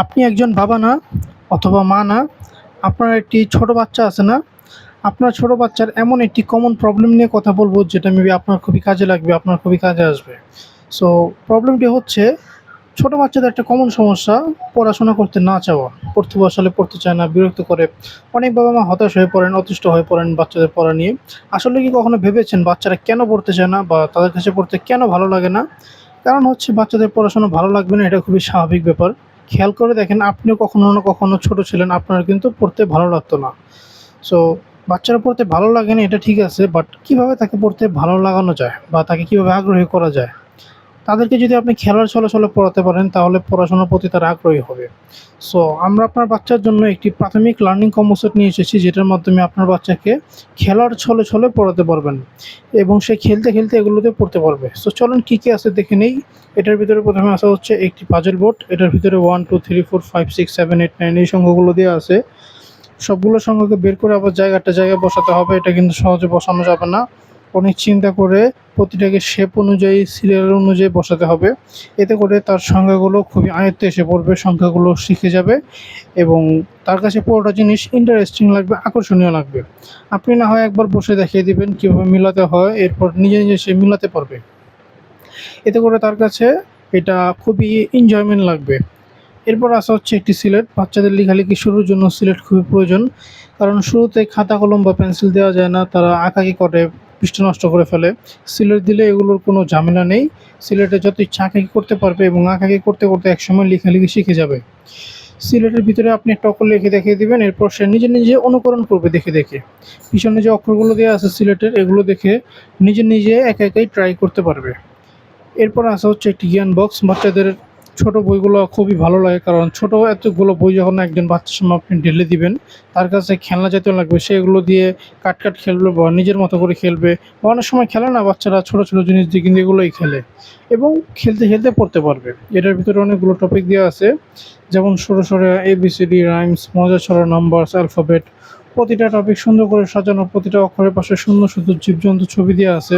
আপনি একজন বাবা না অথবা মা না, আপনার একটি ছোট বাচ্চা আছে না? আপনার ছোট বাচ্চার এমন একটি কমন প্রবলেম নিয়ে কথা বলব যেটা মেবি আপনার খুবই কাজে লাগবে, আপনার খুবই কাজে আসবে। সো প্রবলেমটি হচ্ছে ছোট বাচ্চাদের একটা কমন সমস্যা পড়াশোনা করতে না চাওয়া। পড়তে বসালে পড়তে চায় না, বিরক্ত করে। অনেক বাবা-মা হতাশ হয়ে পড়েন, অতিষ্ঠ হয়ে পড়েন বাচ্চাদের পড়া নিয়ে। আসলে কি কখনো ভেবেছেন বাচ্চারা কেন পড়তে চায় না বা তাদের কাছে পড়তে কেন ভালো লাগে না? কারণ হচ্ছে বাচ্চাদের পড়াশোনা ভালো লাগবে না এটা খুবই স্বাভাবিক ব্যাপার। খেয়াল করে দেখেন আপনিও কখনো না কখনো ছোট ছিলেন, আপনার কিন্তু পড়তে ভালো লাগতো না। সো বাচ্চারা পড়তে ভালো লাগে না এটা ঠিক আছে, বাট কিভাবে তাকে পড়তে ভালো লাগানো যায় বা তাকে কিভাবে আগ্রহী করা যায়? তাদেরকে যদি আপনি খেলার ছলে পড়াতে পারেন তাহলে পড়াশোনার প্রতি তারা আগ্রহী হবে। সো আমরা আপনার বাচ্চার জন্য একটি প্রাথমিক লার্নিং কম্বো সেট নিয়ে এসেছি যেটার মাধ্যমে আপনার বাচ্চাকে খেলার ছলে পড়াতে পারবেন এবং সে খেলতে এগুলোতে পড়তে পারবে। সো চলুন কী আছে দেখে নেই। এটার ভিতরে প্রথমে আসা হচ্ছে একটি পাজল বোর্ড। এটার ভিতরে 1, 2, 3, 4, 5, 6, 7, 8, 9 এই সংখ্যাগুলো দেওয়া আছে। সবগুলো সংখ্যাকে বের করে আবার জায়গায় বসাতে হবে। এটা কিন্তু সহজে বসানো যাবে না। অনেক চিন্তা করে প্রতিটাকে শেপ অনুযায়ী, সিরিয়াল অনুযায়ী বসাতে হবে। এতে করে তার সংখ্যাগুলো খুবই আয়ত্তে এসে পড়বে, সংখ্যাগুলো শিখে যাবে এবং তার কাছে পুরোটা জিনিস ইন্টারেস্টিং লাগবে, আকর্ষণীয় লাগবে। আপনি না হয় একবার বসে দেখিয়ে দিবেন কীভাবে মিলাতে হয়, এরপর নিজে সে মিলাতে পারবে। এতে করে তার কাছে এটা খুবই এনজয়মেন্ট লাগবে। এরপর আসা হচ্ছে একটি সিলেট। বাচ্চাদের লেখালেখি শুরুর জন্য সিলেট খুবই প্রয়োজন। কারণ শুরুতে খাতা কলম বা পেন্সিল দেওয়া যায় না, তারা আঁকাআঁকি করে, পৃষ্ঠা নষ্ট করে ফেলে। সিলেট দিলে এগুলোর কোনো ঝামেলা নেই। সিলেটে যত ইচ্ছা আঁকাআঁকি করতে পারবে এবং আঁকাআঁকি করতে একসময় লেখালেখি শিখে যাবে। সিলেটের ভিতরে আপনি একটা অক্ষর লিখে দেখিয়ে দিবেন, এরপর সে নিজে অনুকরণ করবে দেখে। পিছনে যে অক্ষরগুলো দেওয়া আছে সিলেটের, এগুলো দেখে নিজে একাই ট্রাই করতে পারবে। এরপর আসা হচ্ছে একটি জ্ঞান বক্স। বাচ্চাদের ছোট বইগুলো খুবই ভালো লাগে, কারণ ছোট এতগুলো বই যখন একজন বাচ্চার সামনে আপনি ঢেলে দিবেন, তার কাছে খেলনা জাতীয় লাগবে। সে এগুলো দিয়ে কাট খেলবে বা নিজের মতো করে খেলবে, বা অনেক সময় খেলে না বাচ্চারা ছোট জিনিস দিয়ে, কিন্তু এগুলোই খেলে এবং খেলতে পড়তে পারবে। এটার ভিতরে অনেকগুলো টপিক দেওয়া আছে, যেমন সরে ABCD, রাইমস, মজার ছড়া, নাম্বারস, অ্যালফাবেট। প্রতিটা টপিক সুন্দর করে সাজানো, প্রতিটা অক্ষরের পাশে সুন্দর জীবজন্তু ছবি দেওয়া আছে।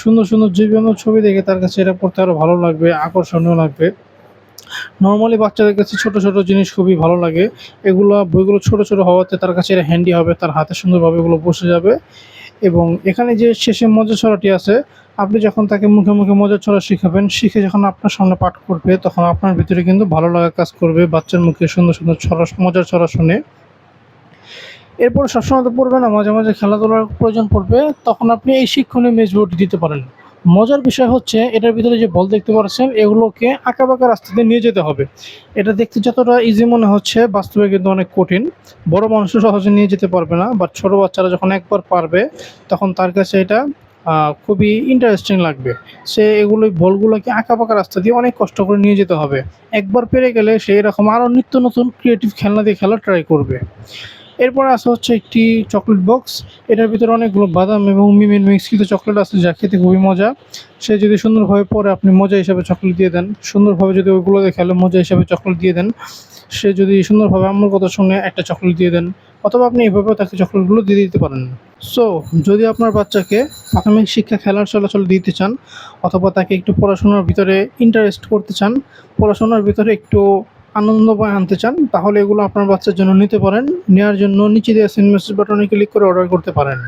সুন্দর জীবজন্তুর ছবি দেখে তার কাছে এটা পড়তে আরও ভালো লাগবে, আকর্ষণীয় লাগবে। নরমালি বাচ্চাদের কাছে ছোট জিনিস খুবই ভালো লাগে। বইগুলো ছোট হওয়াতে তার কাছে এটা হ্যান্ডি হবে, তার হাতে সুন্দরভাবে এগুলো বসে যাবে। এবং এখানে যে শেষে মজার ছড়াটি আছে, আপনি যখন তাকে মুখে মজার ছড়া শিখাবেন, শিখে যখন আপনার সামনে পাঠ করবে, তখন আপনার ভিতরে কিন্তু ভালো লাগা কাজ করবে বাচ্চার মুখে সুন্দর মজার ছড়া শুনে। এরপর সবসময় তো পড়বে না, মাঝে খেলাধুলার প্রয়োজন পড়বে, তখন আপনি এই শিক্ষণীয় মেজবুটি দিতে পারেন। মজার বিষয় হচ্ছে এটার ভিতরে যে বল দেখতে পাচ্ছেন, এগুলোকে আঁকাবাঁকা রাস্তা দিয়ে নিয়ে যেতে হবে। এটা দেখতে যতটা ইজি মনে হচ্ছে, বাস্তবে কিন্তু অনেক কঠিন। বড় মানুষও সহজে নিয়ে যেতে পারবে না, বাট ছোট বাচ্চারা যখন একবার পারবে, তখন তার কাছে এটা খুবই ইন্টারেস্টিং লাগবে। সে বলগুলোকে আঁকাবাঁকা রাস্তা দিয়ে অনেক কষ্ট করে নিয়ে যেতে হবে। একবার পেরে গেলে সে এরকম আরও নিত্য নতুন ক্রিয়েটিভ খেলনা দিয়ে খেলা ট্রাই করবে। এরপর আসা হচ্ছে একটি চকলেট বক্স। এটার ভিতরে অনেকগুলো বাদাম এবং মিক্সকৃত চকলেট আছে, যা খেতে খুবই মজা। সে যদি সুন্দরভাবে পড়ে, আপনি মজা হিসাবে চকলেট দিয়ে দেন। সুন্দরভাবে যদি ওইগুলোতে খেলে, মজা হিসাবে চকলেট দিয়ে দেন। সে যদি সুন্দরভাবে আম্মুর কথা শুনে একটা চকলেট দিয়ে দেন, অথবা আপনি এভাবেও তাকে চকলেটগুলো দিয়ে দিতে পারেন। সো যদি আপনার বাচ্চাকে প্রাথমিক শিক্ষা খেলার চলাচল দিতে চান, অথবা তাকে একটু পড়াশোনার ভিতরে ইন্টারেস্ট করতে চান, পড়াশোনার ভিতরে একটু আনন্দময় আনতে চান, তাহলে এগুলো আপনার বাচ্চার জন্য নিতে পারেন। নেওয়ার জন্য নিচে দেওয়া সেন্ড মেসেজ বাটনে ক্লিক করে অর্ডার করতে পারেন।